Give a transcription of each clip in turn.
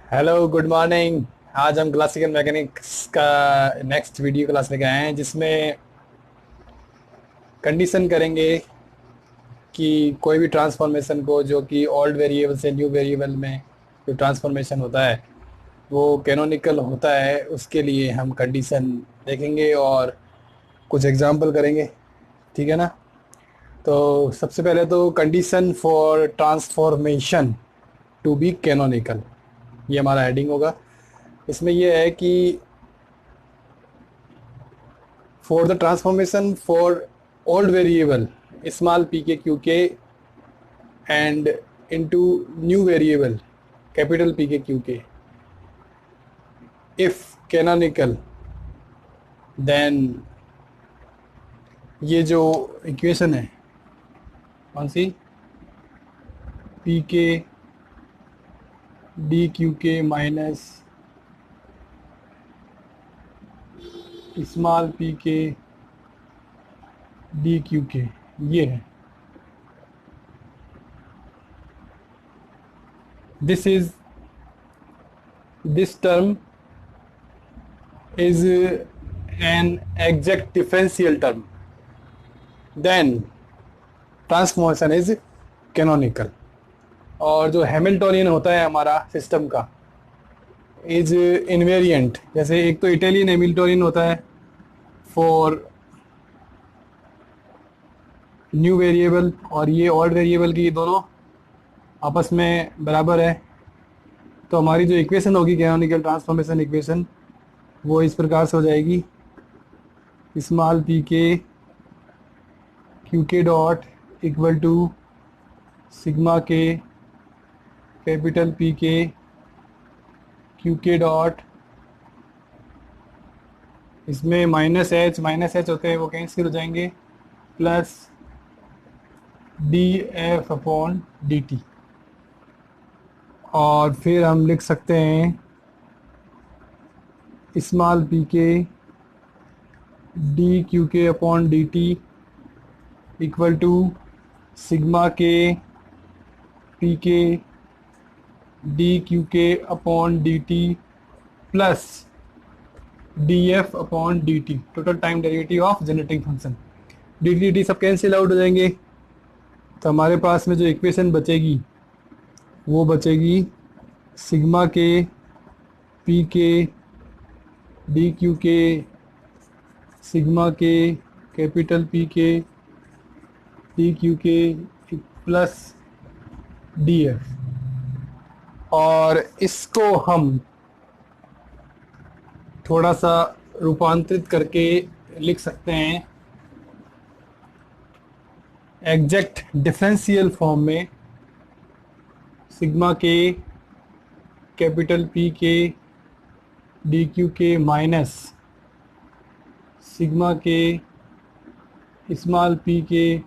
Hello good morning. आज हम classical mechanics का नेक्स्ट वीडियो क्लास लेके आए हैं जिसमें कंडीशन करेंगे कि कोई भी ट्रांसफॉर्मेशन को जो कि ओल्ड वेरिएबल से न्यू वेरिएबल में जो ट्रांसफॉर्मेशन होता है वो कैनोनिकल होता है, उसके लिए हम कंडीशन देखेंगे और कुछ एग्जांपल करेंगे। ठीक है ना। तो सबसे पहले तो condition for transformation to be canonical, ये हमारा हेडिंग होगा। इसमें यह है कि for the transformation for old variable small pk and into new variable capital pk if canonical, then ये जो इक्वेशन है कौन सी, P K D Q K minus small P K D Q के, ये है। This term is an exact differential term, then transformation is canonical. और जो Hamiltonian होता है हमारा सिस्टम का इज इनवेरिएंट। जैसे एक तो इटालियन हैमिल्टोनियन होता है फॉर न्यू वेरिएबल और ये ओल्ड वेरिएबल की, ये दोनों आपस में बराबर है। तो हमारी जो इक्वेशन होगी कैनोनिकल ट्रांसफॉर्मेशन इक्वेशन वो इस प्रकार से हो जाएगी, small P K Q K dot equal to sigma K capital P K Q K dot, इसमें माइनस एच होते हैं वो कैंसिल हो जाएंगे, plus D F upon D T. और फिर हम लिख सकते हैं small P K D Q K upon D T equal to sigma K P K D Q K upon D T plus D F upon D T, total time derivative of generating function. D T D सब cancel out हो जाएंगे। तो हमारे पास में जो equation बचेगी वो बचेगी sigma K P K D Q के sigma K capital P K D Q के प्लस डी एफ। और इसको हम थोड़ा सा रूपांतरित करके लिख सकते हैं एग्जैक्ट डिफरेंशियल फॉर्म में, sigma K capital P K D Q K minus sigma K small P K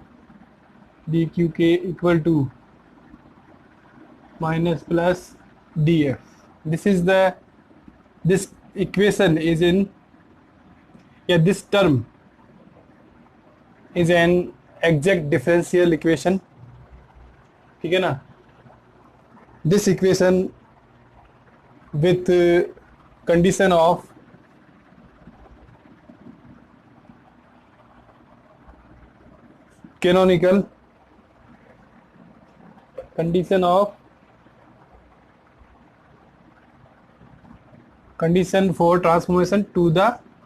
D Q K equal to minus plus D F. This equation is in, yeah, this term is an exact differential equation। ठीक है ना। this equation with condition of canonical, condition for transformation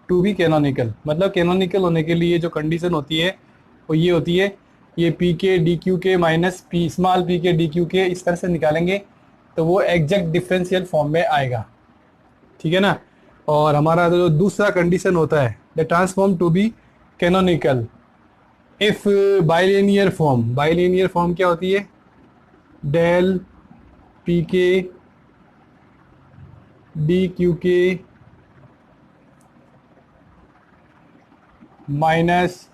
to be canonical. मतलब canonical होने के लिए जो condition होती है वो ये होती है, ये P K D Q K minus P small P K D Q के इस तरह से निकालेंगे तो वो एग्जैक्ट डिफरेंशियल फॉर्म में आएगा। ठीक है ना। और हमारा जो दूसरा कंडीशन होता है the transform to be canonical if bilinear form क्या होती है, del P K D Q K minus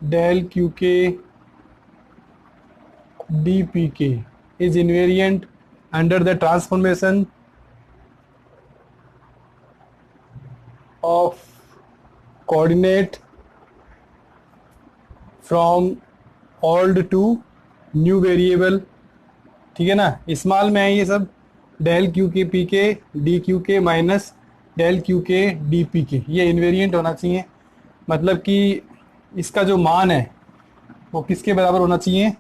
del Q K D P K is invariant under the transformation of coordinate from old to new variable. ठीक है ना। Small में है ये सब del Q K P K D Q K minus del Q K D P K, ये invariant होना चाहिए। मतलब कि इसका जो मान है वो किसके बराबर होना चाहिए,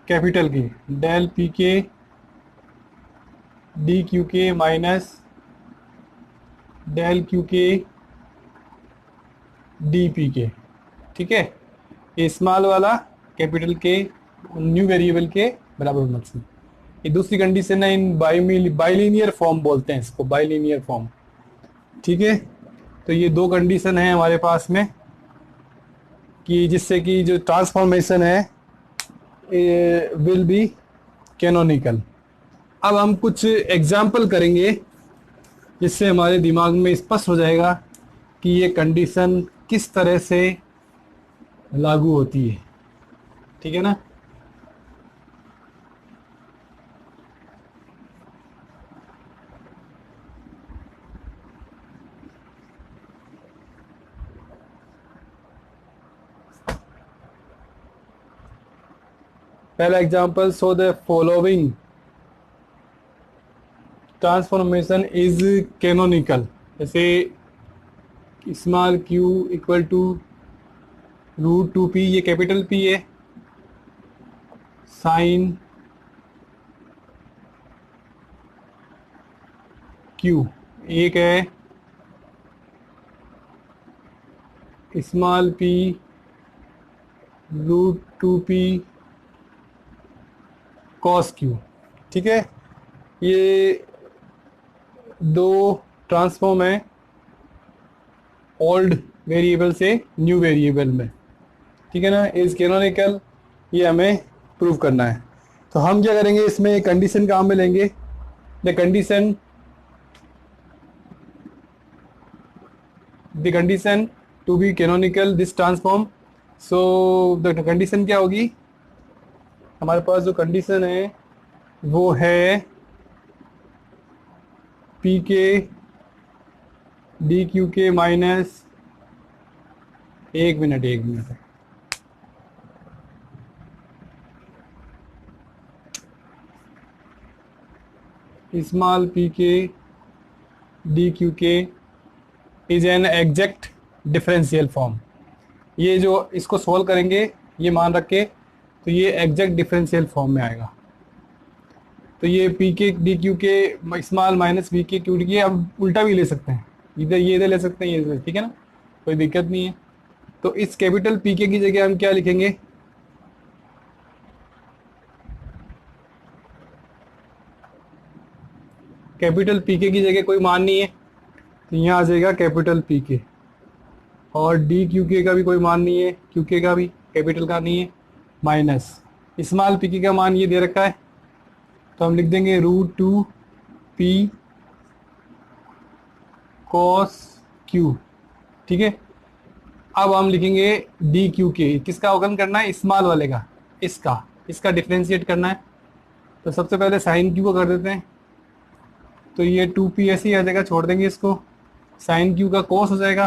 कैपिटल के del P K D Q K minus del Q K D P K. ठीक है, ये स्मॉल वाला कैपिटल के न्यू वेरिएबल के बराबर होना चाहिए। ये दूसरी कंडीशन है, इन बाइलिनियर फॉर्म बोलते हैं इसको, बाइलिनियर फॉर्म। ठीक है, तो ये दो कंडीशन है हमारे पास में कि जिससे कि जो ट्रांसफॉर्मेशन है विल बी कैनोनिकल। अब हम कुछ एग्जाम्पल करेंगे जिससे हमारे दिमाग में स्पष्ट हो जाएगा कि ये कंडीशन किस तरह से लागू होती है। ठीक है ना। पहला example, so the following transformation is canonical. जैसे small Q equal to root two P, ये कैपिटल पी है, साइन क्यू एक है, small P root two P cos Q. ठीक है, ये दो ट्रांसफॉर्म है ओल्ड वेरिएबल से न्यू वेरिएबल में। ठीक है ना, इज कैनोनिकल, ये हमें प्रूव करना है। तो हम क्या करेंगे, इसमें कंडीशन काम में लेंगे। The condition to be canonical this transform. So the condition क्या होगी, हमारे पास जो कंडीशन है वो है P K D Q K minus, एक minute small P K D Q के is an exact differential form. ये जो इसको सोल्व करेंगे ये मान रख के, तो ये एग्जैक्ट डिफरेंशियल फॉर्म में आएगा। तो ये पी के डी क्यू के small minus P K Q D के, अब उल्टा भी ले सकते हैं, इधर ये इधर ले सकते हैं, ये, ठीक है ना, कोई दिक्कत नहीं है। तो इस कैपिटल पी के की जगह हम क्या लिखेंगे, कैपिटल पी के की जगह कोई मान नहीं है, तो यहाँ आ जाएगा कैपिटल पी के, और डी क्यू के का भी कोई मान नहीं है, क्यू के का भी कैपिटल का नहीं है, माइनस स्मॉल पी के का मान ये दे रखा है, तो हम लिख देंगे root two P cos Q. ठीक है, अब हम लिखेंगे डी क्यू के, किसका अवकलन करना है, स्मॉल वाले का, इसका डिफ्रेंशिएट करना है। तो सबसे पहले साइन क्यू को कर देते हैं, तो ये टू पी ऐसे ही आ जाएगा, छोड़ देंगे इसको, साइन क्यू का कोस हो जाएगा,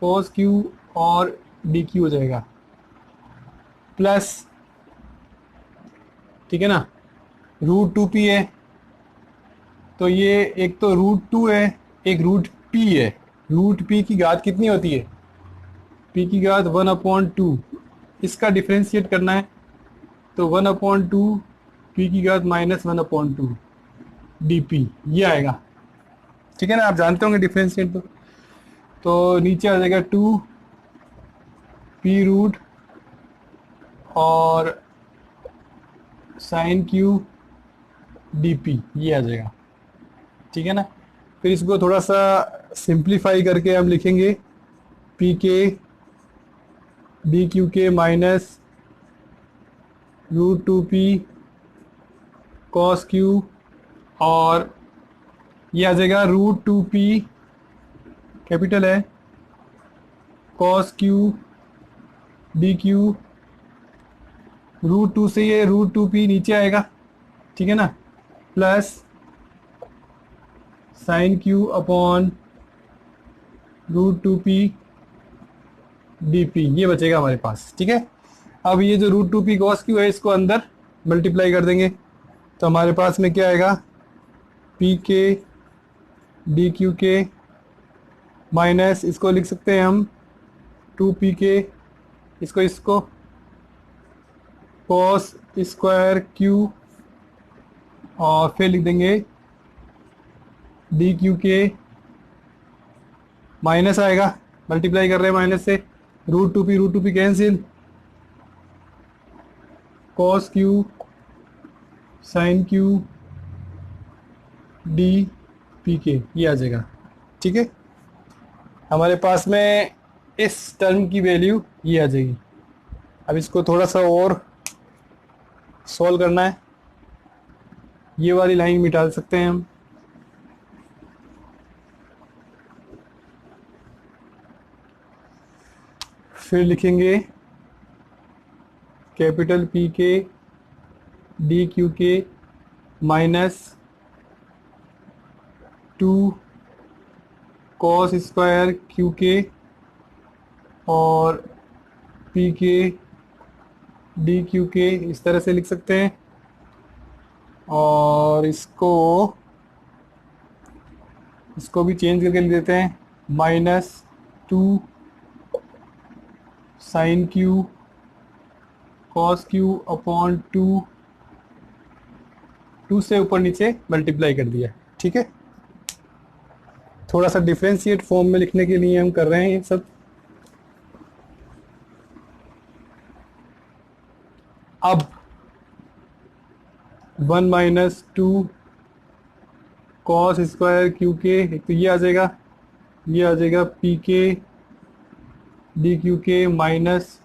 कोस क्यू और डी क्यू हो जाएगा, प्लस, ठीक है ना, रूट टू पी है, तो ये एक तो रूट टू है, एक रूट पी है। रूट पी की घात कितनी होती है, पी की घात 1/2, इसका डिफ्रेंशिएट करना है, तो 1/2 पी की घात माइनस 1/2 डी पी, ये आएगा। ठीक है ना, आप जानते होंगे डिफ्रेंशिएट तो नीचे आ जाएगा 2 पी रूट और साइन क्यू डी पी, ये आ जाएगा। ठीक है ना, फिर इसको थोड़ा सा सिंप्लीफाई करके हम लिखेंगे P K D Q K minus root two P cos Q, और ये आ जाएगा रूट टू पी कैपिटल है cos Q D Q, root two से ये रूट टू पी नीचे आएगा, ठीक है ना, plus sine Q upon root two P D P, ये बचेगा हमारे पास। ठीक है, अब ये जो root two P cos Q है इसको अंदर मल्टीप्लाई कर देंगे, तो हमारे पास में क्या आएगा, P K D Q K minus, इसको लिख सकते हैं हम 2 pk, इसको कॉस स्क्वायर क्यू, और फिर लिख देंगे डी क्यू के माइनस आएगा, मल्टीप्लाई कर रहे हैं माइनस से, root two P cancel, cos Q sine Q D P K, ये आ जाएगा। ठीक है, हमारे पास में इस टर्म की वैल्यू ये आ जाएगी। अब इसको थोड़ा सा और सॉल्व करना है, ये वाली लाइन मिटा सकते हैं हम, फिर लिखेंगे capital P K D Q K minus 2 cos square Q के और पी के डी क्यू के, इस तरह से लिख सकते हैं। और इसको भी चेंज करके लिख देते हैं, -2 sine Q cos Q upon 2 से ऊपर नीचे मल्टीप्लाई कर दिया। ठीक है, थोड़ा सा डिफ्रेंशिएट फॉर्म में लिखने के लिए हम कर रहे हैं ये सब। अब 1 - 2 कॉस स्क्वायर क्यू के, एक तो ये आ जाएगा, ये आ जाएगा P K D Q K minus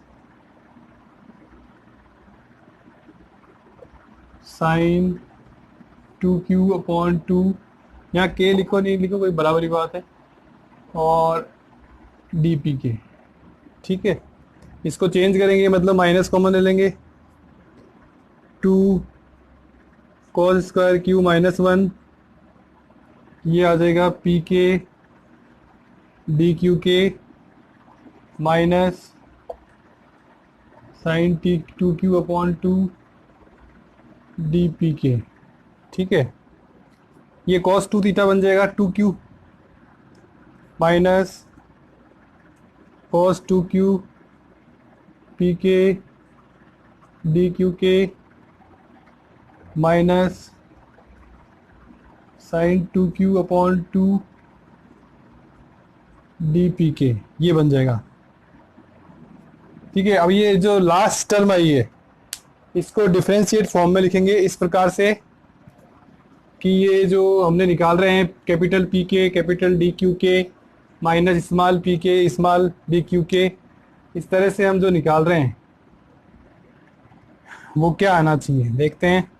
sine 2q upon 2, यहाँ के लिखो नहीं लिखो कोई बराबरी बात है, और डी पी के। ठीक है, इसको चेंज करेंगे, मतलब माइनस कॉमन ले लेंगे, 2 कॉस स्क्वायर क्यू -1, ये आ जाएगा P K D Q K minus sine T2q upon 2 D P K. ठीक है, ये cos 2 थीटा बन जाएगा 2q minus cos 2q P K D Q K minus sine 2q upon 2 D P K, ये बन जाएगा। ठीक है, अब ये जो लास्ट टर्म आई है इसको डिफरेंशिएट फॉर्म में लिखेंगे इस प्रकार से कि ये जो हमने निकाल रहे हैं कैपिटल पी के capital D Q K minus small P के स्मॉल डी क्यू के, इस तरह से हम जो निकाल रहे हैं वो क्या आना चाहिए देखते हैं।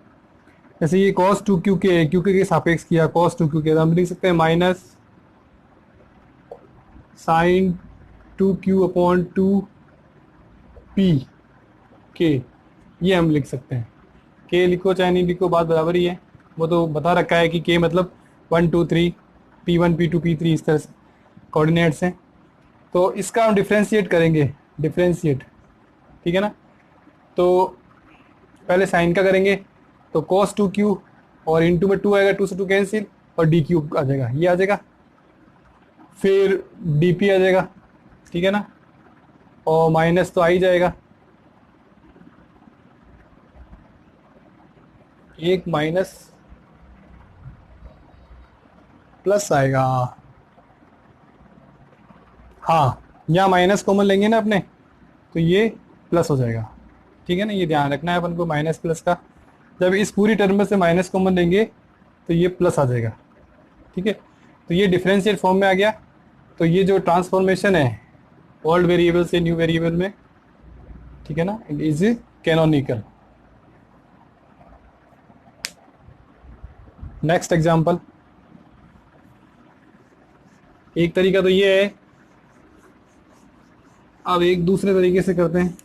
जैसे ये cos 2q के सापेक्ष किया cos 2q के, तो हम लिख सकते हैं minus sine 2q upon 2 P K, ये हम लिख सकते हैं। के लिखो चाहे नहीं लिखो बात बराबर ही है, वो तो बता रखा है कि के मतलब 1 2 3 P1 P2 P3 इस तरह से कोऑर्डिनेट्स हैं। तो इसका हम डिफ्रेंशिएट करेंगे, डिफ्रेंशिएट, ठीक है ना। तो पहले साइन का करेंगे, तो cos 2q और इंटू में 2 आएगा, 2 से 2 कैंसिल, और डी क्यूब आ जाएगा, ये आ जाएगा, फिर डी पी आ जाएगा, ठीक है ना, और माइनस तो आ ही जाएगा, एक माइनस प्लस आएगा। हाँ, यहाँ माइनस कॉमन लेंगे ना अपने, तो ये प्लस हो जाएगा, ठीक है ना। ये ध्यान रखना है अपन को माइनस प्लस का, जब इस पूरी टर्म में से माइनस कॉमन लेंगे तो ये प्लस आ जाएगा, ठीक है। तो ये डिफरेंशियल फॉर्म में आ गया। तो ये जो ट्रांसफॉर्मेशन है ओल्ड वेरिएबल से न्यू वेरिएबल में, ठीक है ना, it is canonical. Next example, एक तरीका तो ये है, अब एक दूसरे तरीके से करते हैं।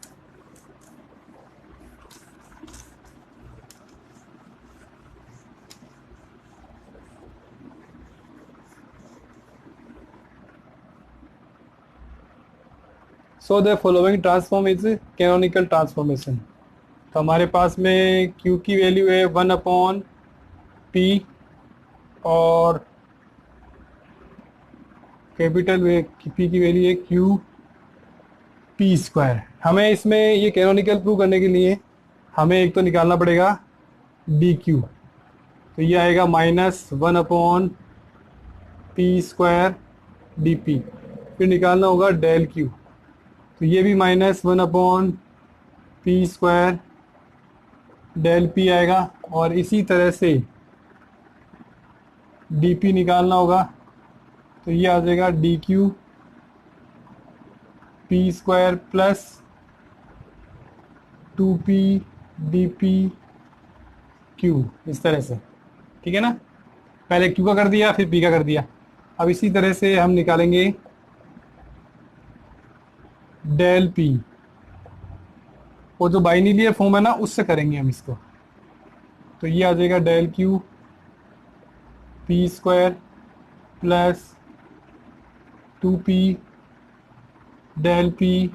So the following transform is canonical transformation. तो हमारे पास में Q की वैल्यू है 1/P और कैपिटल P की वैल्यू है QP²। हमें इसमें ये कैनोनिकल प्रूव करने के लिए हमें एक तो निकालना पड़ेगा DQ। तो ये आएगा -1/P²DP। फिर निकालना होगा डेल Q। तो ये भी -1/P² डेल P आएगा। और इसी तरह से DP निकालना होगा। तो ये आ जाएगा DQ P² plus 2P DP Q, इस तरह से। ठीक है ना, पहले Q का कर दिया फिर P का कर दिया। अब इसी तरह से हम निकालेंगे डेल P, वो जो बाइनोमियल फॉर्म है ना उससे करेंगे हम इसको। तो ये आ जाएगा del Q P² plus 2P del P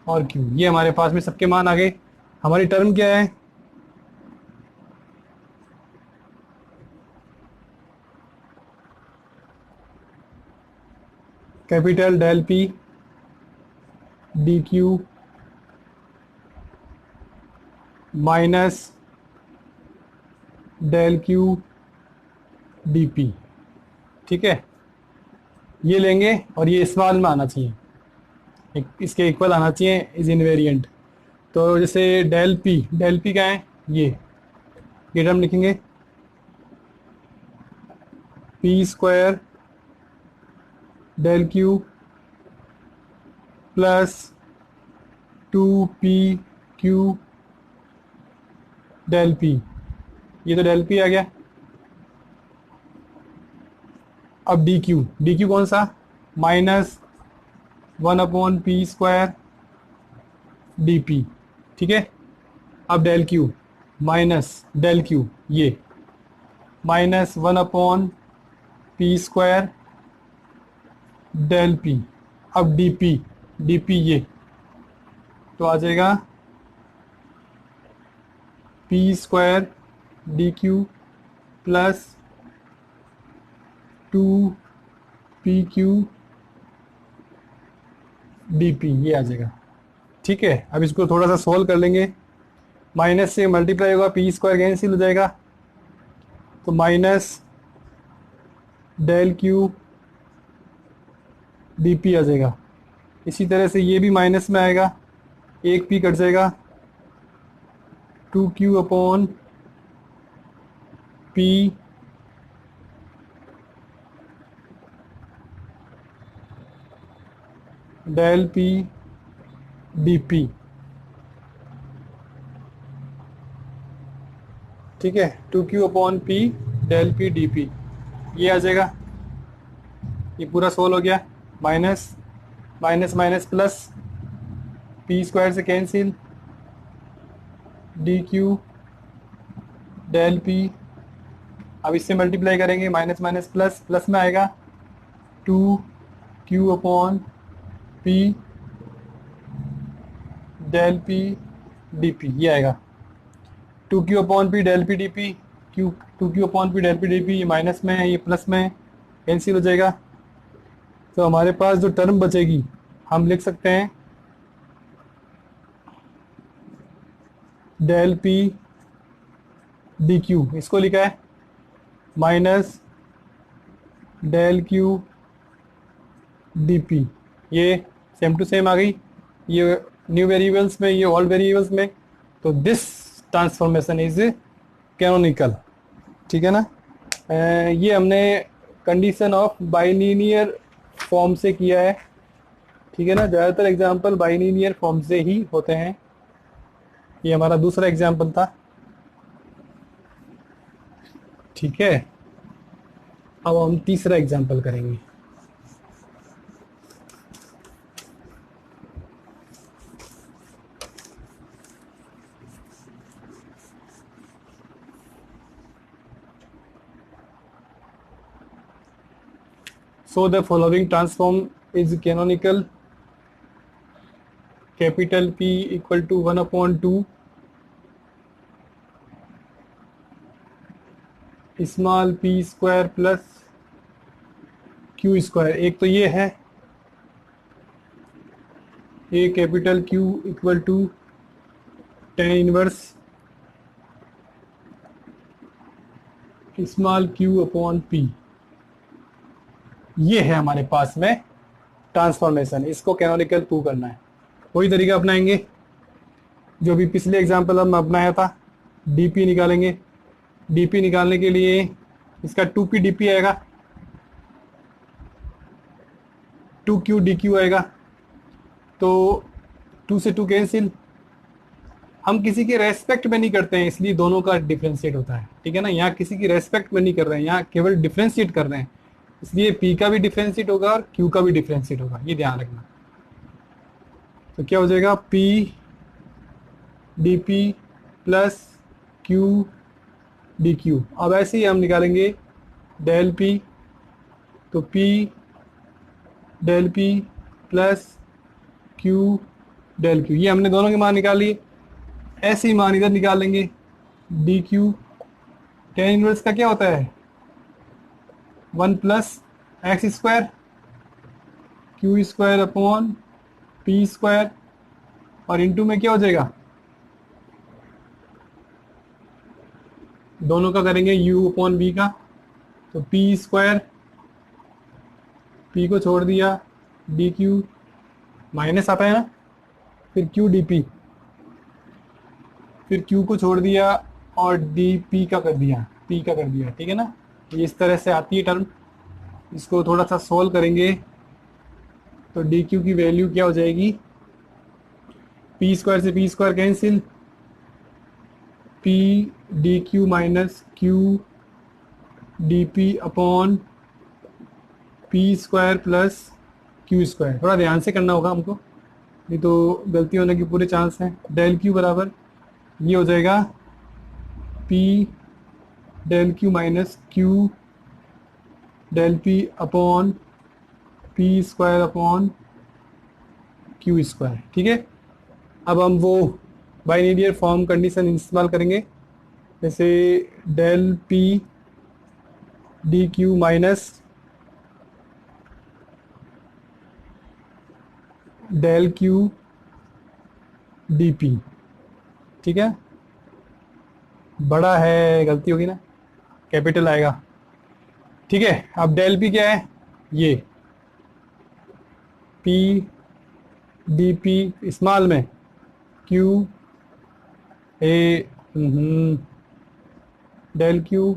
और Q। ये हमारे पास में सबके मान आ गए। हमारी टर्म क्या है, capital del P DQ minus del Q DP। ठीक है, ये लेंगे और ये इस मान में आना चाहिए, इसके इक्वल आना चाहिए, इज इनवेरिएंट। तो जैसे डेल P क्या है, ये टर्म लिखेंगे P² del Q plus 2PQ del P। ये तो डेल P आ गया। अब DQ कौन सा, -1/P² DP। ठीक है, अब del Q minus del Q, ये -1/P² डेल P। अब DP ये तो आ जाएगा P² DQ plus 2PQ DP, ये आ जाएगा। ठीक है, अब इसको थोड़ा सा सोल्व कर लेंगे। माइनस से मल्टीप्लाई होगा, P² कैंसिल हो जाएगा, तो माइनस डेल Q DP आ जाएगा। इसी तरह से ये भी माइनस में आएगा, एक P कट जाएगा, 2Q/P डेल P DP। ठीक है, 2Q/P डेल P DP, ये आ जाएगा। ये पूरा सोल्व हो गया। Minus minus minus plus, P² से कैंसिल, DQ डेल P। अब इससे मल्टीप्लाई करेंगे, माइनस माइनस प्लस, प्लस में आएगा 2Q/P डेल P DP, ये आएगा 2Q/P del P DP। 2Q/P del P DP, ये माइनस में है, ये प्लस में है, कैंसिल हो जाएगा। तो हमारे पास जो टर्म बचेगी हम लिख सकते हैं डेल P DQ, इसको लिखा है माइनस डेल Q DP। ये सेम टू सेम आ गई, ये न्यू वेरिएबल्स में, ये ओल्ड वेरिएबल्स में। तो दिस ट्रांसफॉर्मेशन इज कैनोनिकल। ठीक है ना, ये हमने कंडीशन ऑफ बाइलिनियर फॉर्म से किया है। ठीक है ना, ज़्यादातर एग्जांपल बाइलिनियर फॉर्म से ही होते हैं। ये हमारा दूसरा एग्जांपल था। ठीक है, अब हम तीसरा एग्जांपल करेंगे। So the following transform is canonical. Capital P equal to 1/2 small P square plus Q square, एक तो ये है, a capital Q equal to tan inverse small Q upon P. ये है हमारे पास में ट्रांसफॉर्मेशन, इसको कैनोनिकल प्रूव करना है। वही तरीका अपनाएंगे जो भी पिछले एग्जाम्पल हम अपनाया था। डीपी निकालेंगे, डीपी निकालने के लिए इसका 2p डीपी आएगा, 2q dq आएगा, तो 2 से 2 कैंसिल। हम किसी के रेस्पेक्ट में नहीं करते हैं, इसलिए दोनों का डिफ्रेंशिएट होता है, ठीक है ना। यहाँ किसी की रेस्पेक्ट में नहीं कर रहे हैं, यहाँ केवल डिफ्रेंशिएट कर रहे हैं, इसलिए p का भी डिफ्रेंशिएट होगा और q का भी डिफ्रेंशिएट होगा, ये ध्यान रखना। तो क्या हो जाएगा, p dp plus q dq। अब ऐसे ही हम निकालेंगे डेल p, तो p del p plus q del q, ये हमने दोनों के मान निकाल लिए। ऐसे ही मान इधर निकाल लेंगे, dq टेन इनवर्स का क्या होता है 1 plus x square Q square upon P square, और इंटू में क्या हो जाएगा, दोनों का करेंगे u अपॉन b का, तो पी स्क्वायर, पी को छोड़ दिया dq माइनस आता है ना, फिर q dp, फिर q को छोड़ दिया और dp का कर दिया, p का कर दिया, ठीक है ना। ये इस तरह से आती है टर्म। इसको थोड़ा सा सोल्व करेंगे तो dq की वैल्यू क्या हो जाएगी, p स्क्वायर से p square cancel, p dq minus q dp upon P square plus Q square. थोड़ा ध्यान से करना होगा हमको, नहीं तो गलती होने के पूरे चांस हैं। डेल क्यू बराबर ये हो जाएगा p del q minus q del p upon P square upon Q square, ठीक है। अब हम वो बाइनोमियल फॉर्म कंडीशन इस्तेमाल करेंगे, जैसे del p d q minus del Q D p, ठीक है। बड़ा है, गलती होगी ना, कैपिटल आएगा, ठीक है। अब डेल पी क्या है, ये पी डी पी स्मॉल में क्यू ए डेल क्यू,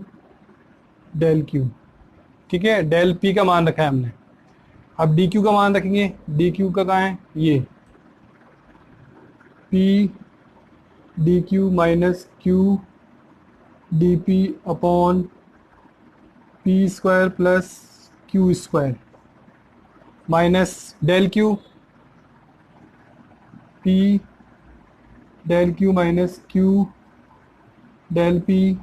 ठीक है। डेल पी का मान रखा है हमने। अब डी क्यू का मान रखेंगे, डी क्यू का कहाँ है, ये p D q minus q D P upon P square plus Q square minus del q, p del q minus q del p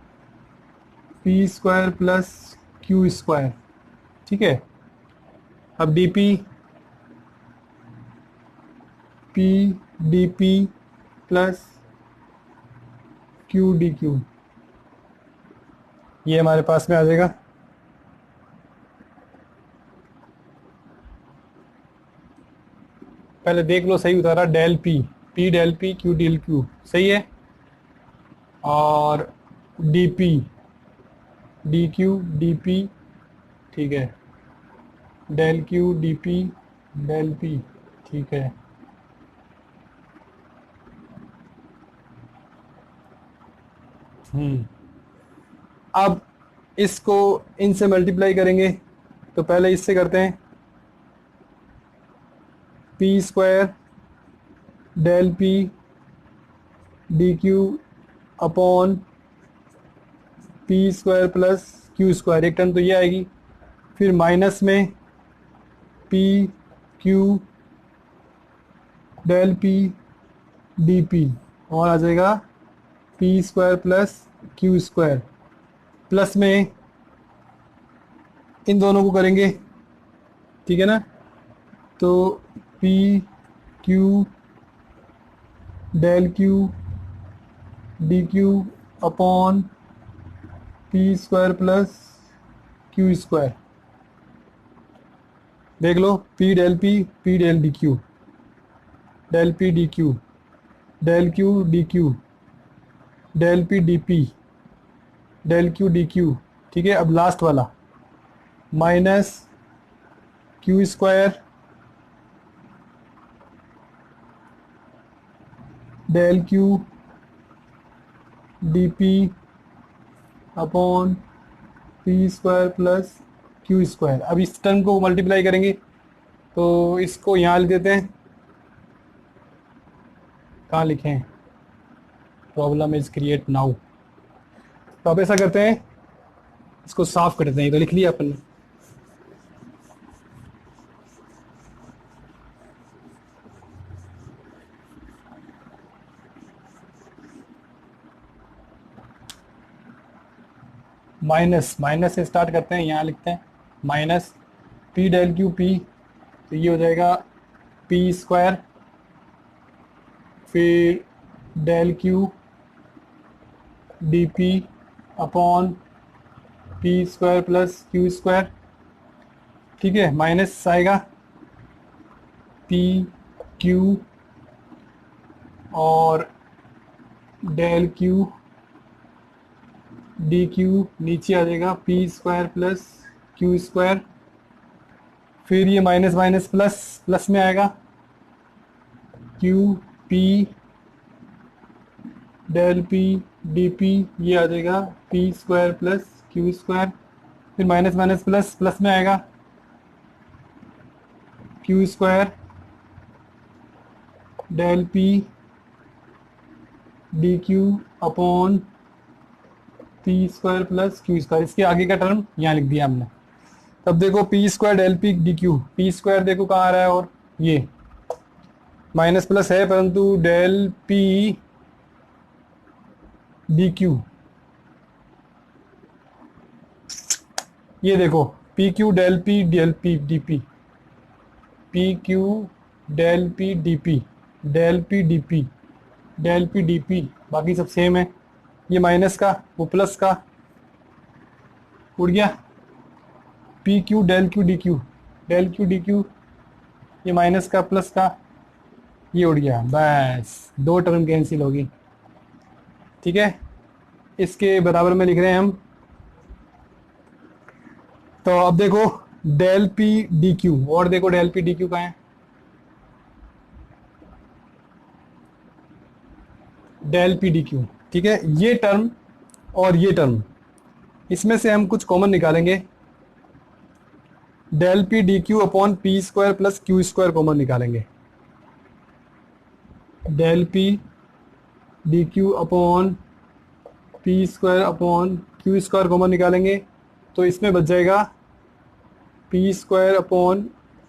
p square plus Q square, ठीक है। अब d p p D p plus q D Q, ये हमारे पास में आ जाएगा। पहले देख लो सही उतारा, del p del p Q del q सही है, और D p D q D p, ठीक है, del Q D p del p, ठीक है। अब इसको इनसे मल्टीप्लाई करेंगे, तो पहले इससे करते हैं, P square del P D Q upon P square plus Q square, एक टर्म तो ये आएगी, फिर माइनस में P Q del P D P, और आ जाएगा P square plus Q square, plus में इन दोनों को करेंगे, ठीक है ना। तो P Q del Q D Q upon P square plus Q square. देख लो, P del D Q, del P D Q, del Q D Q, del P D p, del Q D q. ठीक है, अब last वाला minus q square del Q D P upon P square plus Q square. अब इस term को multiply करेंगे तो इसको यहाँ लिख देते हैं। कहाँ लिखें? Problem is create now. तो अब ऐसा करते हैं, इसको साफ कर देते हैं। तो लिख लिया अपन ने। माइनस से स्टार्ट करते हैं। यहाँ लिखते हैं minus p del q p, तो ये हो जाएगा पी स्क्वायर, फिर del Q D P upon P square plus Q square. ठीक है, माइनस आएगा पी क्यू और डेल क्यू डी क्यू, नीचे आ जाएगा P square plus Q square. फिर ये माइनस माइनस प्लस, प्लस में आएगा q p del P D P, ये आ जाएगा P square plus Q square. फिर माइनस माइनस प्लस, प्लस में आएगा q square del P D Q upon P square plus Q square. इसके आगे का टर्म यहाँ लिख दिया हमने। तब देखो p square del P D q, p square देखो कहाँ आ रहा है, और ये माइनस प्लस है परंतु डेल पी डी क्यू, ये देखो p Q del P D p, p Q del P D p, del P D p, del P D p, बाकी सब सेम है। ये माइनस का वो प्लस का उड़ गया, p Q del Q D Q, del Q D Q, ये माइनस का प्लस का ये उड़ गया। बस दो टर्म कैंसिल होगी। ठीक है, इसके बराबर में लिख रहे हैं हम। तो अब देखो डेल पी डी क्यू, और देखो डेल पी डी क्यू कहाँ है, डेल पी डी क्यू। ठीक है, ये टर्म और ये टर्म, इसमें से हम कुछ कॉमन निकालेंगे। Del P D Q upon P square plus Q square common निकालेंगे। Del P D Q upon P square upon Q square common निकालेंगे तो इसमें बच जाएगा P square upon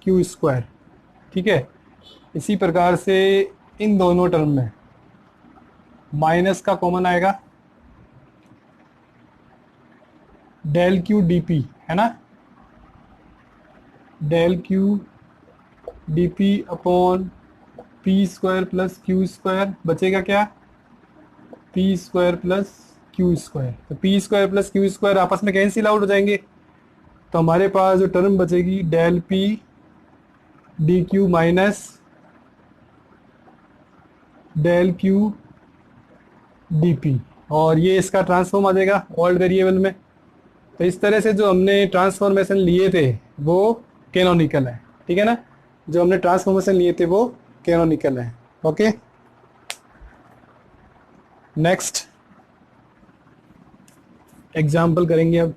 Q square. ठीक है, इसी प्रकार से इन दोनों टर्म में माइनस का कॉमन आएगा, डेल क्यू डी पी है ना, del Q D P upon P square plus Q square, बचेगा क्या, P square plus Q square. तो P square plus Q square आपस में कैंसिल आउट हो जाएंगे, तो हमारे पास जो टर्म बचेगी del P D q minus del Q D P, और ये इसका ट्रांसफॉर्म आ जाएगा ओल्ड वेरिएबल में। तो इस तरह से जो हमने ट्रांसफॉर्मेशन लिए थे वो कैनोनिकल है। ठीक है ना, जो हमने ट्रांसफॉर्मेशन लिए थे वो कैनोनिकल है। ओके, नेक्स्ट एग्जाम्पल करेंगे अब।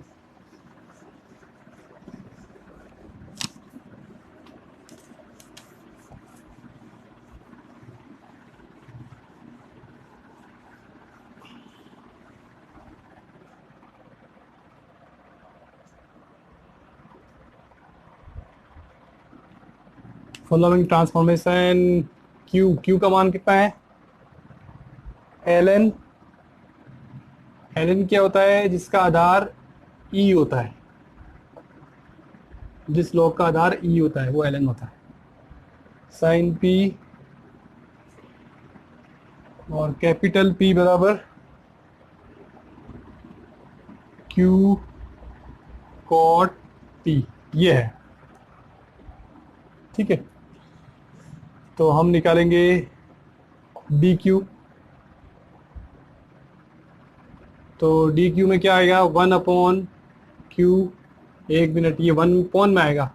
फॉलोइंग ट्रांसफॉर्मेशन क्यू का मान कितना है, एल एन क्या होता है, जिसका आधार ई होता है, जिस लॉग का आधार ई होता है वो एल एन होता है। साइन पी और कैपिटल पी बराबर क्यू कॉट पी, ये है। ठीक है, तो हम निकालेंगे डी क्यू। तो डी क्यू में क्या आएगा, 1/क्यू, एक मिनट, ये 1 में आएगा,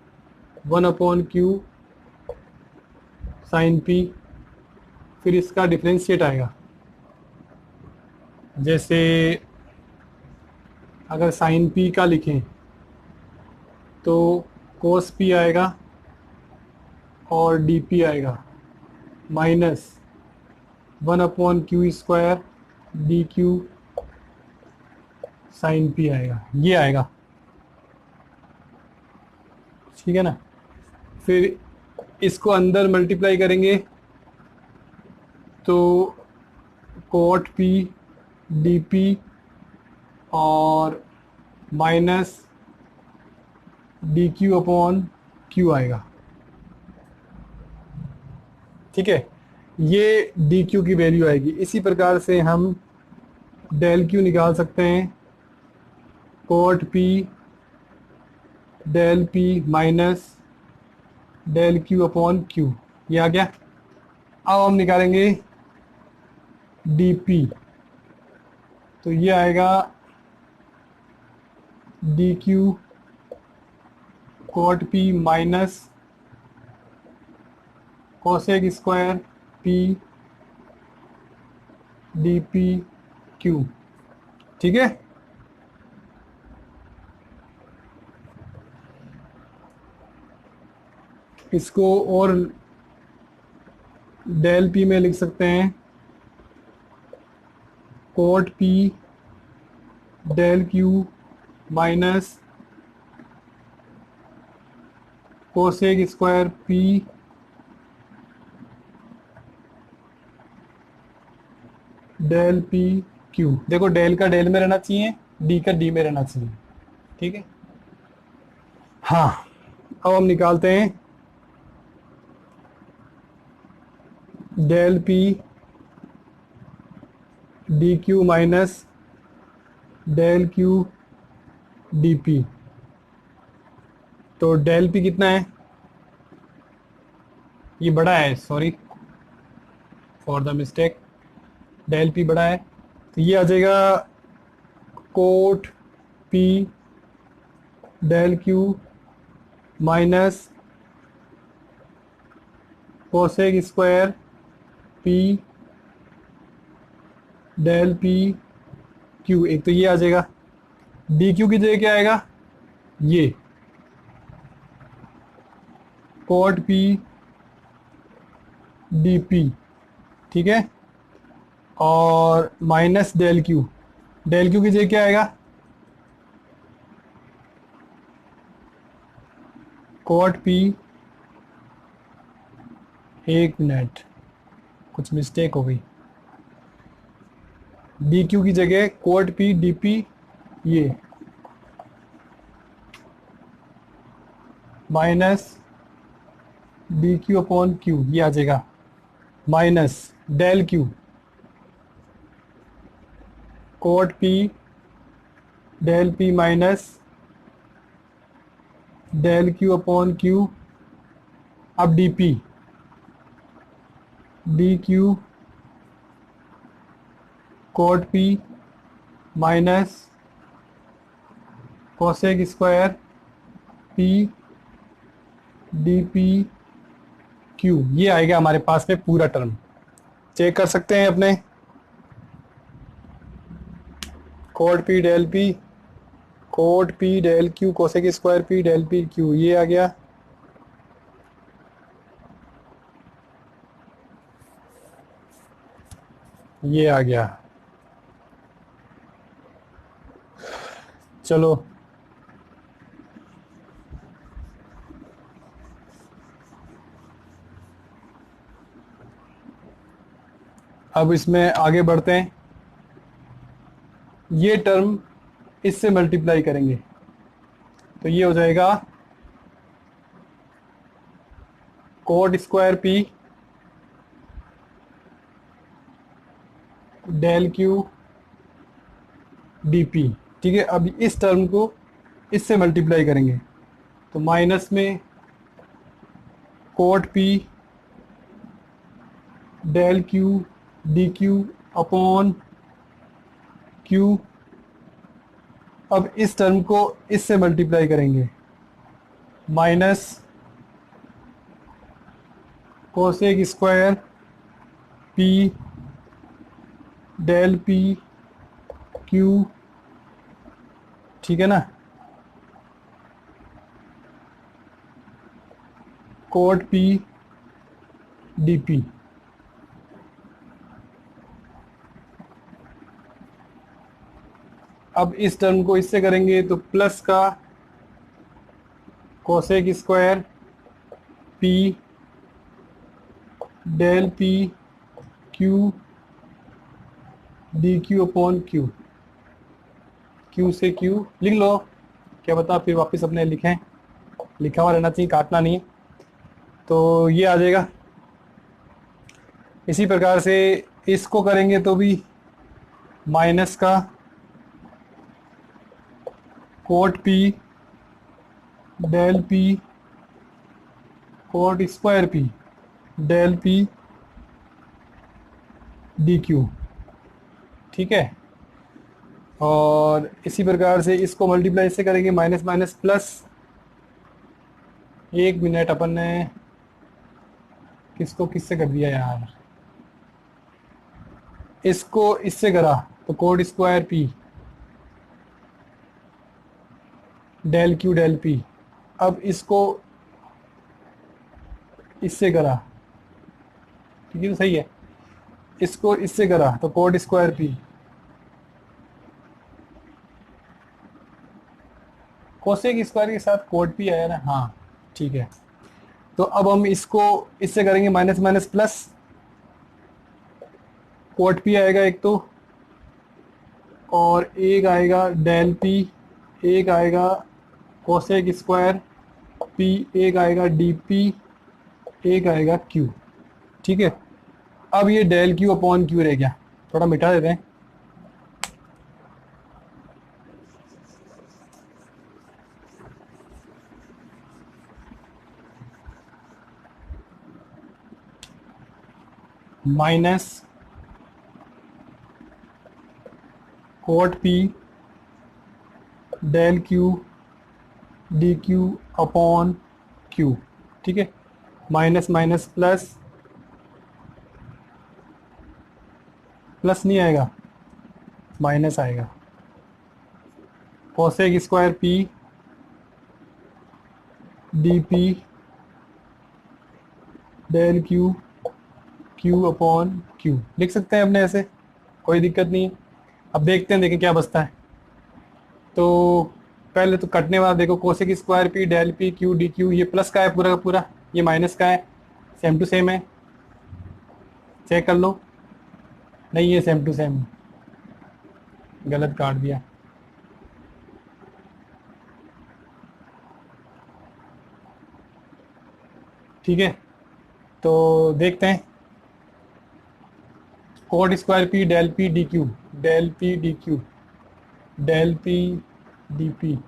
1/क्यू साइन पी। फिर इसका डिफ्रेंशिएट आएगा, जैसे अगर साइन पी का लिखें तो कोस पी आएगा और डी पी आएगा, माइनस 1/क्यू² डी क्यू साइन पी आएगा, ये आएगा। ठीक है ना। फिर इसको अंदर मल्टीप्लाई करेंगे तो कोट पी डी पी और माइनस डी क्यू आएगा। ठीक है, ये डी क्यू की वैल्यू आएगी। इसी प्रकार से हम डेल क्यू निकाल सकते हैं, cot P del P minus del q, ये आ गया। अब हम निकालेंगे डी पी, तो ये आएगा d Q cot P minus cosec square P D P q. ठीक है, इसको और डेल पी में लिख सकते हैं, cot P del q minus cosec square p del p q. देखो डेल का डेल में रहना चाहिए, डी का डी में रहना चाहिए। ठीक है, हाँ, अब हम निकालते हैं del P D q minus del Q D p. तो डेल पी कितना है, ये बड़ा है, sorry for the mistake, del p बड़ा है, तो ये आ जाएगा cot P del q minus cosec square p del p q. एक तो ये आ जाएगा, डी क्यू की जगह क्या आएगा, ये कोट पी डी पी। ठीक है, और माइनस डेल क्यू की जगह क्या आएगा, कोट पी, एक मिनट कुछ मिस्टेक हो गई, डी क्यू की जगह कोट पी डी पी, ये माइनस डी क्यू, ये आ जाएगा, minus del Q cot P del P minus del Q. अब D Q cot P minus cosec square P D P Q, ये आएगा हमारे पास में पूरा टर्म। चेक कर सकते हैं अपने, cot P del q cosec square p del p Q, ये आ गया। ये आ गया। चलो अब इसमें आगे बढ़ते हैं। ये टर्म इससे मल्टीप्लाई करेंगे तो ये हो जाएगा cot square p del Q D p. ठीक है, अब इस टर्म को इससे मल्टीप्लाई करेंगे तो माइनस में cot P del Q D Q upon q. अब इस टर्म को इससे मल्टीप्लाई करेंगे minus cosec square p del p q, ठीक है ना, कोट पी डी पी। अब इस टर्म को इससे करेंगे तो प्लस का cosec square p del p q D Q upon q. Q से क्यू लिख लो, क्या बता फिर वापस अपने लिखें, लिखा हुआ रहना चाहिए, काटना नहीं है। तो ये आ जाएगा। इसी प्रकार से इसको करेंगे तो भी माइनस का cot P del p cot square p del P D q, ठीक है। और इसी प्रकार से इसको मल्टीप्लाई इससे करेंगे माइनस माइनस प्लस। एक मिनट, अपन ने किसको किससे कर दिया यार, इसको इससे करा तो cot square p del q del p. अब इसको इससे करा, ठीक है तो सही है, इसको इससे करा तो cot square P cosec square के साथ कोड पी आया ना, हाँ ठीक है। तो अब हम इसको इससे करेंगे minus minus plus, cot p आएगा एक तो, और एक आएगा डेल पी, एक आएगा कोसेक स्क्वायर पी, एक आएगा डी पी, एक आएगा क्यू, ठीक है। अब ये डेल क्यू अपॉन क्यू रह गया, थोड़ा मिटा देते हैं। Minus cot P del Q D Q upon q, ठीक है। माइनस माइनस प्लस, प्लस नहीं आएगा माइनस आएगा, cosec square P D p del q q upon q लिख सकते हैं अपने ऐसे, कोई दिक्कत नहीं है। अब देखते हैं, देखें क्या बचता है। तो पहले तो कटने वाला देखो, cosec square p del p q D Q, ये प्लस का है पूरा का पूरा, ये माइनस का है, सेम टू सेम है, चेक कर लो। नहीं ये सेम टू सेम, गलत काट दिया। ठीक है, तो देखते हैं, cot square p del P D Q del P D Q del P D p,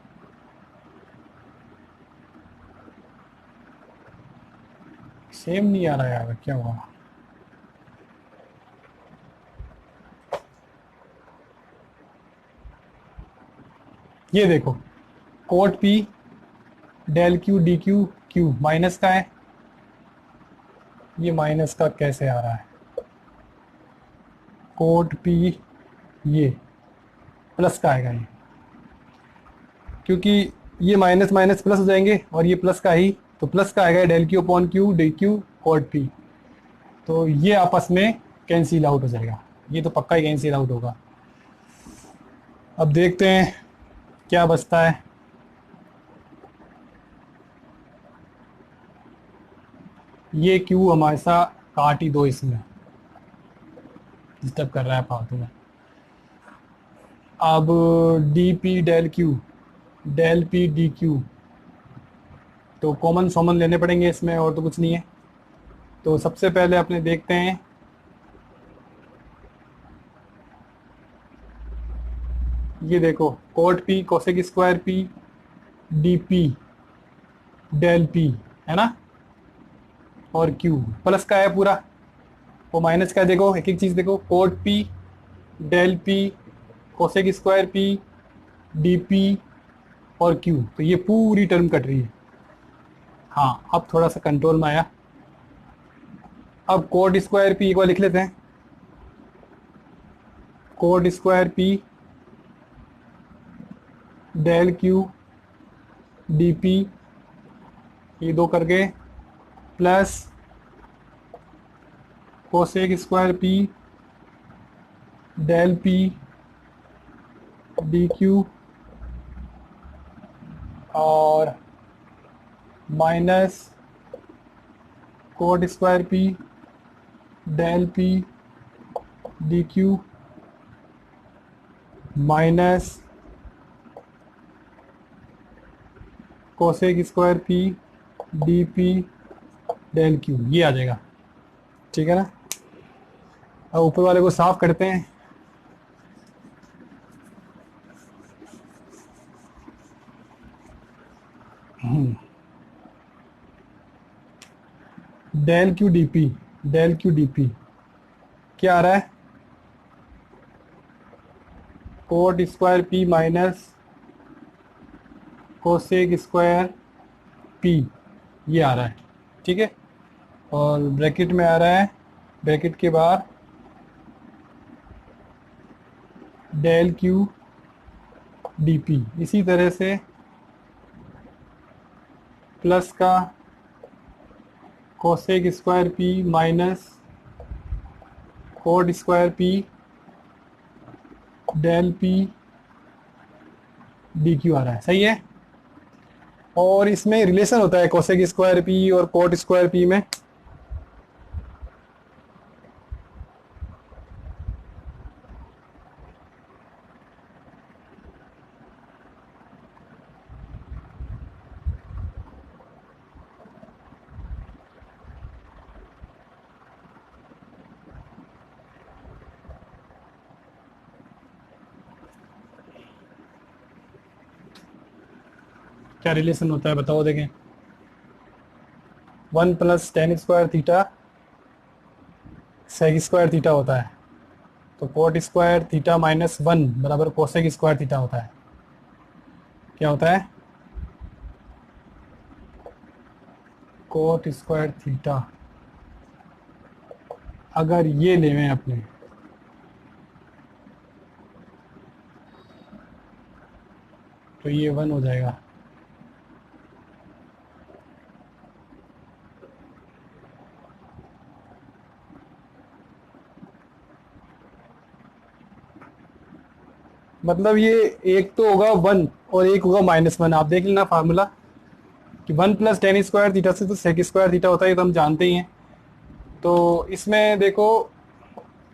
same नहीं आ रहा यार, क्या हुआ। ये देखो cot P del Q D q q minus का है, ये माइनस का कैसे आ रहा है, कोट पी ये प्लस का आएगा ये, क्योंकि ये माइनस माइनस प्लस हो जाएंगे और ये प्लस का ही, तो प्लस का आएगा del q upon q D Q cot p, तो ये आपस में कैंसिल आउट हो जाएगा, ये तो पक्का ही कैंसिल आउट होगा। अब देखते हैं क्या बचता है। ये क्यू हमेशा काट ही दो, इसमें डिस्टर्ब कर रहा है फालतू में। अब d p del q del P D q, तो कॉमन सॉमन लेने पड़ेंगे इसमें, और तो कुछ नहीं है। तो सबसे पहले अपने देखते हैं, ये देखो cot p cosec square P D p del p, है ना, और क्यू प्लस का है पूरा, वो माइनस का है। देखो एक एक चीज देखो, cot P del p cosec square P D P और क्यू, तो ये पूरी टर्म कट रही है। हाँ अब थोड़ा सा कंट्रोल में आया। अब कोट स्क्वायर पी एक बार लिख लेते हैं, cot square p del Q D P, ये दो करके plus cosec square p del P D q और minus cot square p del P D q minus cosec square P D p del q, ये आ जाएगा। ठीक है ना। अब ऊपर वाले को साफ करते हैं। Del Q D p, del Q D p क्या आ रहा है, cot square p minus cosec square p, ये आ रहा है। ठीक है, और ब्रैकेट में आ रहा है, ब्रैकेट के बाहर डेल क्यू डी पी, इसी तरह से प्लस का cosec square p minus cot square p del P D q आ रहा है। सही है। और इसमें रिलेशन होता है कोसेक स्क्वायर पी और कोट स्क्वायर पी में। क्या रिलेशन होता है बताओ, देखें। 1 plus tan square theta sec square theta होता है, तो कोट स्क्वायर थीटा माइनस 1 बराबर कोसेक स्क्वायर थीटा होता है। क्या होता है, कोट स्क्वायर थीटा अगर ये लेवें अपने, तो ये 1 हो जाएगा। मतलब ये एक तो होगा 1 और एक होगा -1। आप देख लेना फार्मूला कि 1 प्लस टेन स्क्वायर थीटा से तो सेक स्क्वायर थीटा होता है, ये तो हम जानते ही हैं। तो इसमें देखो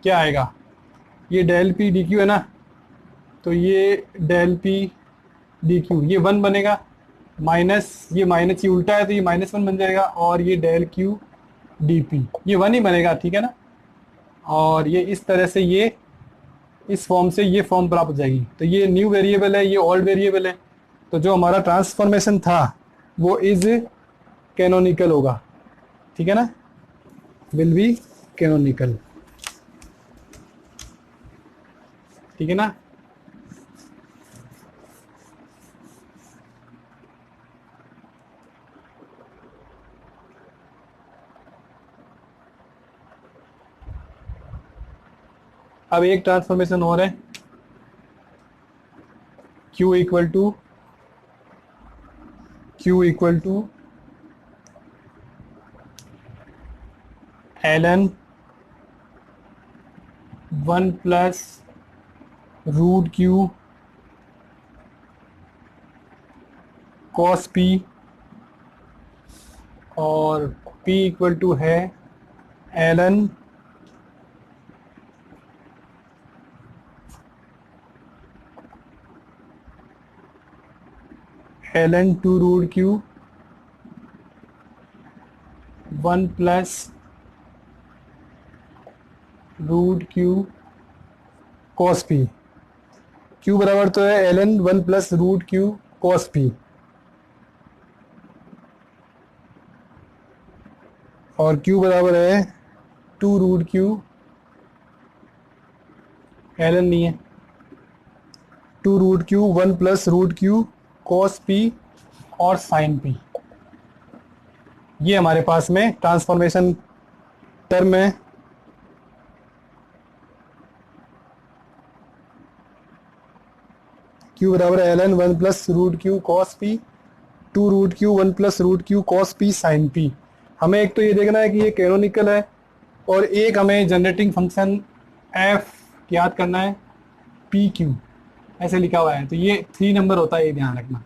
क्या आएगा, ये डेल पी डी क्यू है ना, तो ये डेल पी डी क्यू ये 1 बनेगा, माइनस ये माइनस ये उल्टा है तो ये -1 बन जाएगा, और ये डेल क्यू डी पी ये 1 ही बनेगा। ठीक है ना। और ये इस तरह से ये इस फॉर्म से ये फॉर्म प्राप्त हो जाएगी। तो ये न्यू वेरिएबल है, ये ओल्ड वेरिएबल है, तो जो हमारा ट्रांसफॉर्मेशन था वो इज कैनोनिकल होगा। ठीक है ना, विल बी कैनोनिकल। ठीक है ना। अब एक ट्रांसफॉर्मेशन और है, Q equal to ln 1 plus root q cos p, और P इक्वल टू है ln two root q 1 plus root q cos p. Q बराबर तो है l n one plus root q cos p, और q बराबर है two root q, l n नहीं है, two root q one plus root q cos p और sine p. ये हमारे पास में ट्रांसफॉर्मेशन टर्म है। क्यू बराबर l n one plus root q cos p, two root q one plus root q cos p sine p. हमें एक तो ये देखना है कि ये कैनोनिकल है, और एक हमें जनरेटिंग फंक्शन एफ याद करना है, पी क्यू ऐसे लिखा हुआ है, तो ये 3 नंबर होता है, ये ध्यान रखना।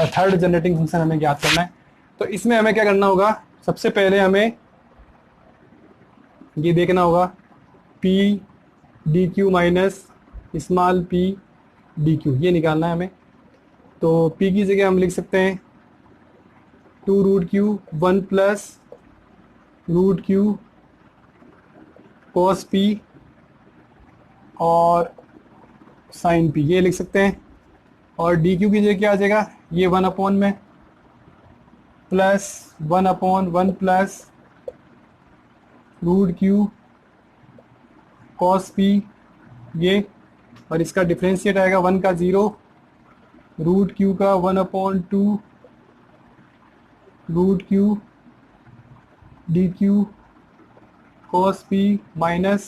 थर्ड जनरेटिंग फंक्शन हमें याद करना है। तो इसमें हमें क्या करना होगा, सबसे पहले हमें ये देखना होगा P D q minus small P D Q, ये निकालना है हमें। तो p की जगह हम लिख सकते हैं two root q one plus root q cos p और साइन पी, ये लिख सकते हैं। और डी क्यू की जगह क्या आ जाएगा, ये 1 में plus 1 plus root q cos p, ये, और इसका डिफ्रेंशिएट आएगा 1 का 0, रूट क्यू का 1/2 root q D q cos p minus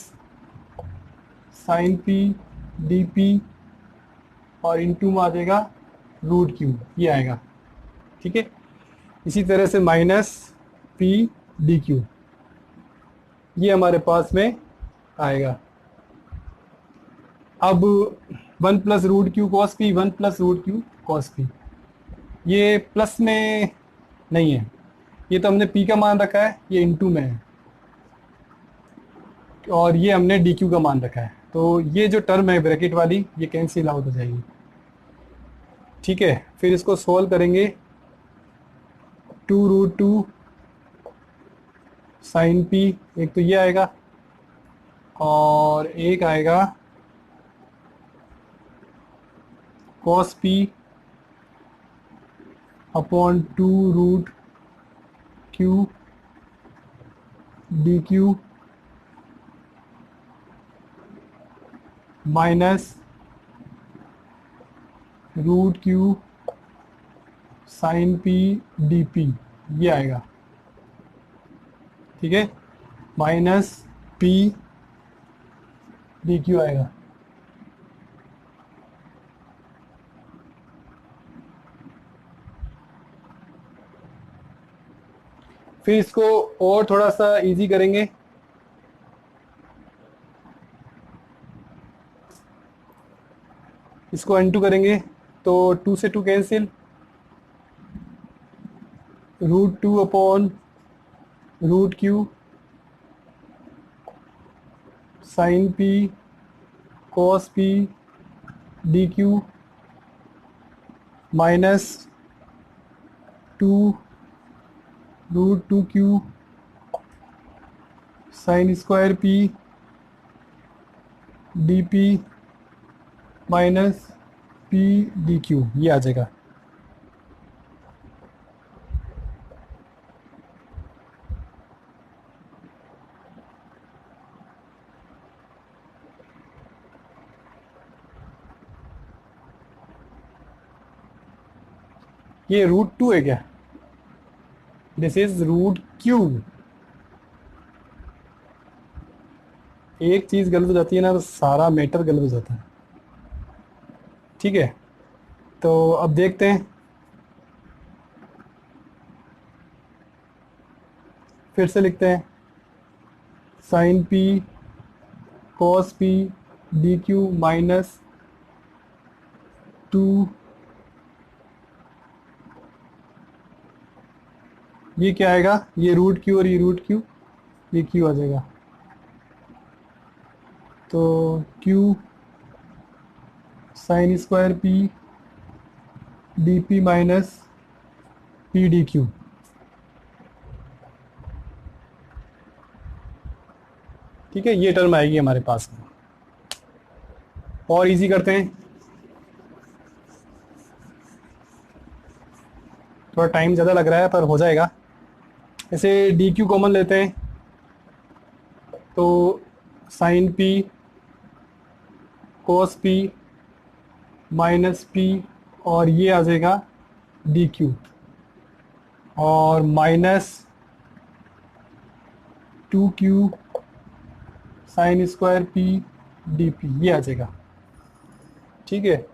sine p D P, और इनटू में आ जाएगा रूट क्यू, ये आएगा। ठीक है, इसी तरह से माइनस पी डी क्यू, ये हमारे पास में आएगा। अब 1 plus root q cos p, 1 plus root q cos p, ये प्लस में नहीं है, ये तो हमने पी का मान रखा है, ये इनटू में है, और ये हमने डी क्यू का मान रखा है। तो ये जो टर्म है ब्रैकेट वाली, ये कैंसिल आउट हो जाएगी। ठीक है, फिर इसको सोल्व करेंगे, two root two sine p, एक तो ये आएगा, और एक आएगा cos p upon two root q D q minus root q sine p D P, ये आएगा। ठीक है, माइनस पी डी क्यू आएगा। फिर इसको और थोड़ा सा इजी करेंगे, इसको n2 करेंगे, तो 2 से 2 cancel, root 2 upon root q sine p cos p D q minus 2 root 2 q sine square P D p minus p D Q, ये आ जाएगा। ये रूट 2 है क्या, दिस इज रूट क्यू। एक चीज गलत हो जाती है ना, तो सारा मैटर गलत हो जाता है। ठीक है, तो अब देखते हैं, फिर से लिखते हैं sine p cos p D q minus 2, ये क्या आएगा, ये रूट क्यू और ये रूट क्यू, ये क्यू आ जाएगा। तो q sine square P D p minus p D q. ठीक है, ये टर्म आएगी हमारे पास में। और इजी करते हैं, थोड़ा टाइम ज़्यादा लग रहा है पर हो जाएगा। जैसे डी क्यू कॉमन लेते हैं तो sine p cos p minus p, और ये आ जाएगा डी क्यू, और minus 2q sine square P D P, ये आ जाएगा। ठीक है,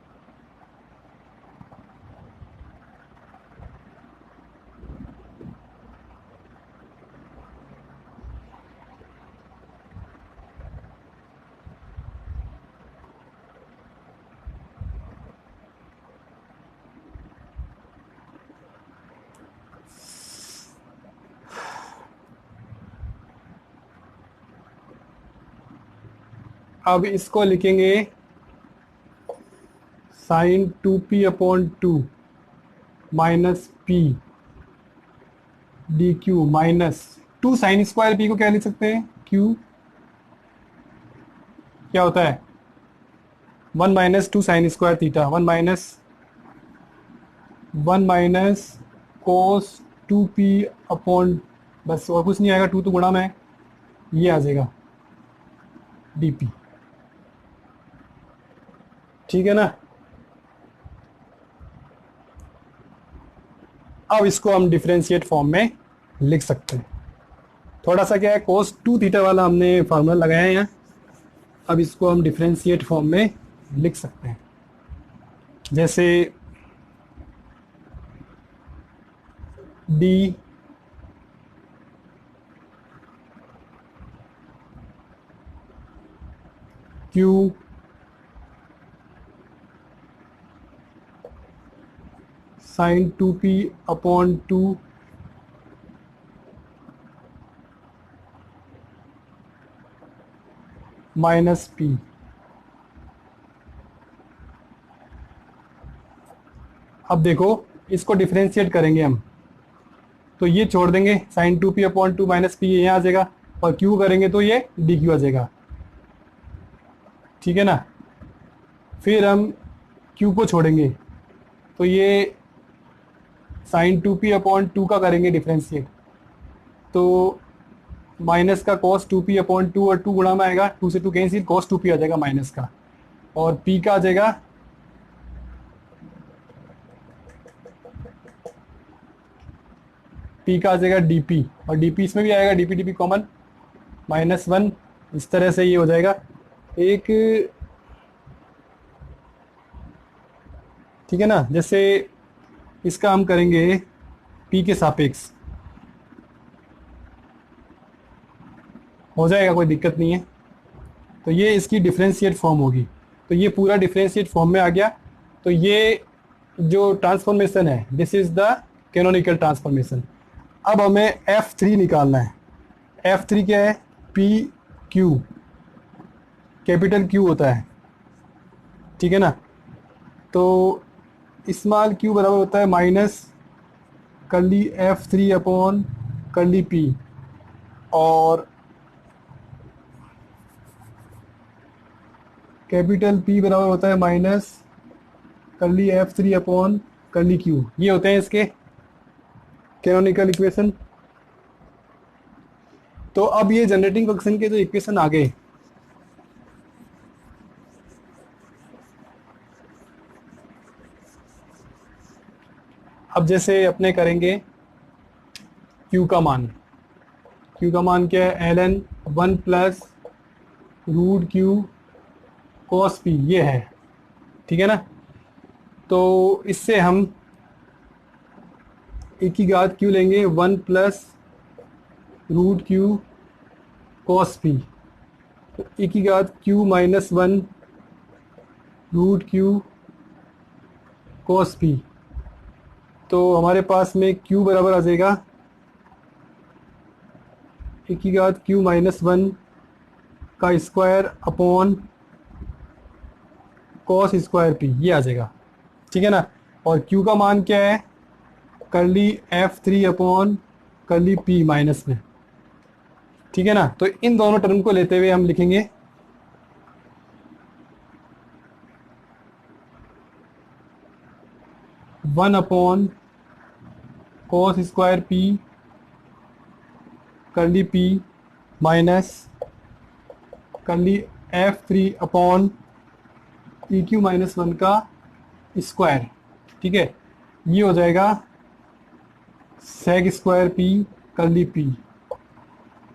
अब इसको लिखेंगे sine 2p/2 minus p D q minus 2 sine square p को क्या लिख सकते हैं, क्यू क्या होता है 1 minus 2 sine square theta, 1 minus cos 2p/, बस और कुछ नहीं आएगा, 2 तो गुणा में है, ये आ जाएगा dp। ठीक है ना। अब इसको हम डिफरेंशिएट फॉर्म में लिख सकते हैं। थोड़ा सा क्या है, कोस 2 थीटा वाला हमने फार्मूला लगाया है यहाँ, अब इसको हम डिफरेंशिएट फॉर्म में लिख सकते हैं। जैसे d Q sine 2p/2 minus p. अब देखो इसको डिफरेंशिएट करेंगे हम, तो ये छोड़ देंगे, साइन 2p/2 माइनस पी यहाँ आ जाएगा, और क्यू करेंगे तो ये डी क्यू आ जाएगा। ठीक है ना। फिर हम क्यू को छोड़ेंगे तो ये साइन 2p/2 का करेंगे डिफरेंशिएट, तो माइनस का कॉस 2p/2 और 2 गुणा में आएगा, 2 से 2 कैंसिल, कॉस 2p आ जाएगा माइनस का, और p का आ जाएगा dp, और dp इसमें भी आएगा, dp dp कॉमन -1। इस तरह से ये हो जाएगा एक। ठीक है ना। जैसे इसका हम करेंगे p के सापेक्ष, हो जाएगा, कोई दिक्कत नहीं है। तो ये इसकी डिफरेंशिएट फॉर्म होगी, तो ये पूरा डिफरेंशिएट फॉर्म में आ गया। तो ये जो ट्रांसफॉर्मेशन है, this is the canonical transformation. अब हमें F3 निकालना है। F3 क्या है, पी क्यू, कैपिटल Q होता है। ठीक है ना। तो स्मॉल q बराबर होता है माइनस कर्ली F3/कर्ली P, और कैपिटल P बराबर होता है माइनस कर्ली F3/कर्ली Q। ये होते हैं इसके कैनोनिकल इक्वेशन। तो अब ये जनरेटिंग फंक्शन के जो इक्वेशन आ गए, अब जैसे अपने करेंगे Q का मान, Q का मान क्या है, ln 1 plus root q cos p, ये है। ठीक है ना। तो इससे हम e की घात q लेंगे 1 plus root q cos p, तो e की घात q -1 root q cos p. तो हमारे पास में q बराबर आ जाएगा e की घात q -1 का square upon cos square p, ये आ जाएगा। ठीक है ना। और q का मान क्या है, कर्ली F3/कर्ली P माइनस में। ठीक है ना। तो इन दोनों टर्म को लेते हुए हम लिखेंगे 1 upon cos square p curly p minus curly F3 upon e q minus 1 का स्क्वायर। ठीक है, ये हो जाएगा sec square p curly p,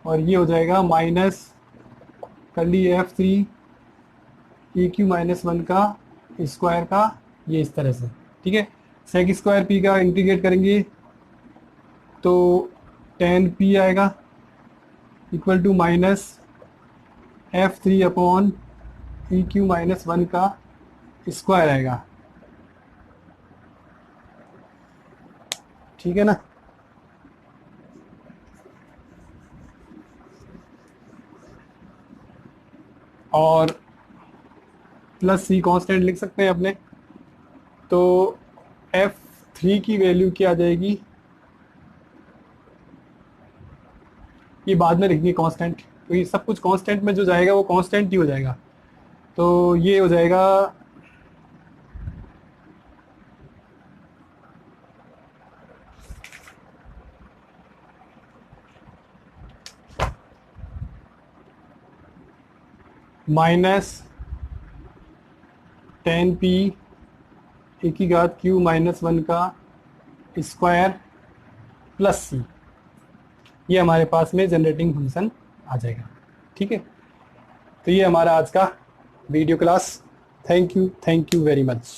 और ये हो जाएगा minus curly F3 e q minus 1 का स्क्वायर का, ये इस तरह से। ठीक है, सेक स्क्वायर पी का इंटीग्रेट करेंगे तो टेन पी आएगा equal to minus F3 upon e q minus 1 का स्क्वायर आएगा। ठीक है ना। और प्लस सी कांस्टेंट लिख सकते हैं अपने, तो F3 की वैल्यू क्या आ जाएगी, ये बाद में लिखनी कांस्टेंट, तो ये सब कुछ कांस्टेंट में जो जाएगा वो कांस्टेंट ही हो जाएगा। तो ये हो जाएगा माइनस 10p ए की घात q माइनस 1 का स्क्वायर प्लस सी, ये हमारे पास में जनरेटिंग फंक्शन आ जाएगा। ठीक है, तो ये हमारा आज का video class. Thank you very much.